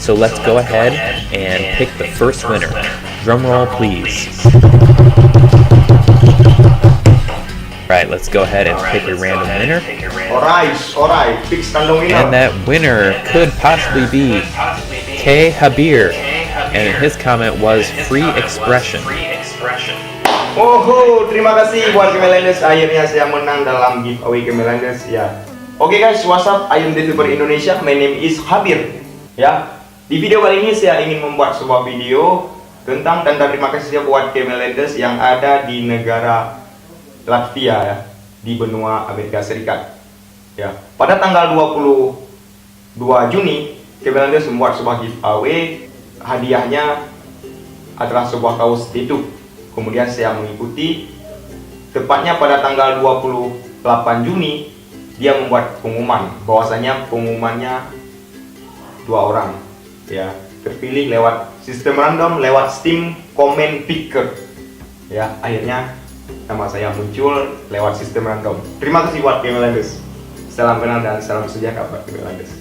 So let's go ahead and pick the first winner. Drum roll, please. Right, let's go ahead and pick a random winner. Alright, pick random winner. And that winner could possibly be K. Habir. And his comment was free expression. Oh, terima kasih buat Kemelanders. Akhirnya saya menang dalam giveaway Kemelanders ya. Oke guys, what's up? I am the YouTuber Indonesia. My name is Habir. Ya, di video kali ini saya ingin membuat sebuah video tentang tanda terima kasih buat Kemelanders yang ada di negara Latvia ya, di benua Amerika Serikat. Ya, pada tanggal 22 Juni, Kemelanders membuat sebuah giveaway. Hadiahnya adalah sebuah kaos itu. Kemudian saya mengikuti. Tepatnya pada tanggal 28 Juni, dia membuat pengumuman bahwasanya pengumumannya 2 orang ya, terpilih lewat sistem random, lewat Steam Comment Picker ya. Akhirnya nama saya muncul lewat sistem random. Terima kasih buat Kemelanders. Salam kenal dan salam sejahtera buat Kemelanders.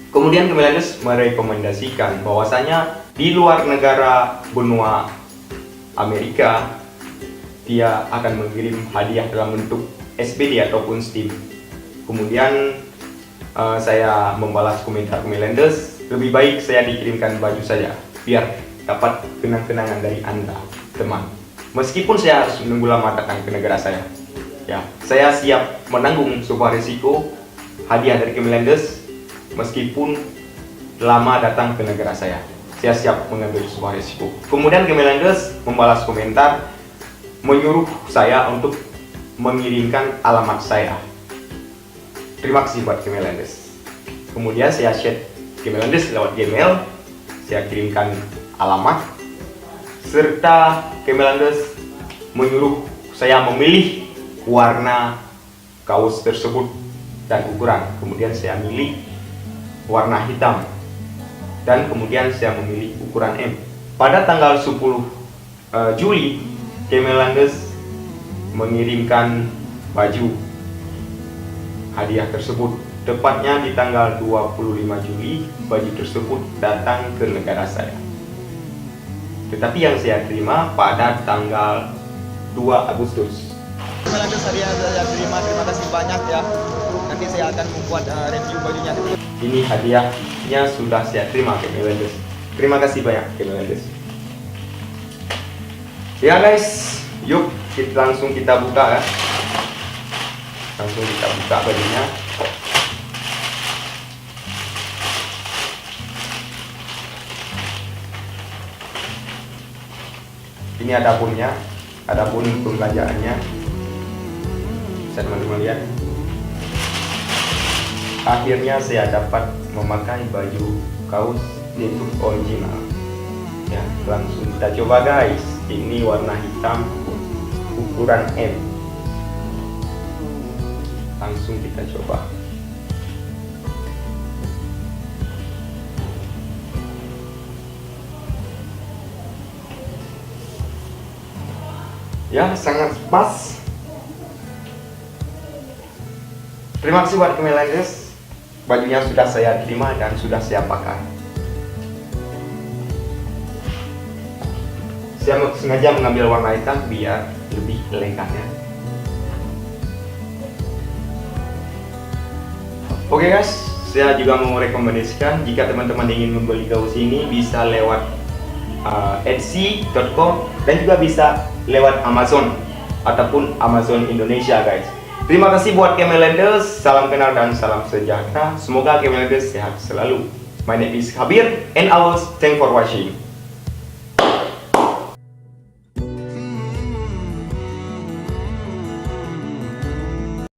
Kemudian Kemelanders merekomendasikan bahwasanya di luar negara benua Amerika dia akan mengirim hadiah dalam bentuk SPD ataupun Steam. Kemudian saya membalas komentar Kemelanders, lebih baik saya dikirimkan baju saja biar dapat kenang-kenangan dari Anda teman. Meskipun saya harus menunggu lama datang ke negara saya ya, saya siap menanggung sebuah risiko hadiah dari Kemelanders. Meskipun lama datang ke negara saya siap mengambil sebuah risiko. Kemudian Kemelanders membalas komentar menyuruh saya untuk mengirimkan alamat saya. Terima kasih buat Kemelanders. Kemudian saya chat Kemelanders lewat Gmail, saya kirimkan alamat, serta Kemelanders menyuruh saya memilih warna kaos tersebut dan ukuran. Kemudian saya milih warna hitam dan kemudian saya memilih ukuran M. Pada tanggal 10 Juli, Kemelanders mengirimkan baju hadiah tersebut. Tepatnya di tanggal 25 Juli, baju tersebut datang ke negara saya. Tetapi yang saya terima pada tanggal 2 Agustus. Kemelanders hadiah saya terima, terima kasih banyak ya. Nanti saya akan membuat review bajunya. Ini hadiahnya sudah saya terima Kemelanders. Terima kasih banyak Kemelanders. Ya guys, yuk langsung kita buka ya. Langsung kita buka bajunya. Ini ada punnya, ada pun pembelanjaannya. Bisa teman-teman lihat. Akhirnya saya dapat memakai baju kaos itu original. Ya, langsung kita coba guys. Ini warna hitam, ukuran M. Langsung kita coba. Ya, sangat pas. Terima kasih buat Kemelanders. Bajunya sudah saya terima dan sudah saya pakai. Saya sengaja mengambil warna hitam biar lebih elegan ya. Oke guys, saya juga mau merekomendasikan jika teman-teman ingin membeli kaos ini bisa lewat etsy.com dan juga bisa lewat Amazon ataupun Amazon Indonesia guys. Terima kasih buat Kemelanders, salam kenal dan salam sejahtera. Semoga Kemelanders sehat selalu. My name is Habir and I was thanks for watching.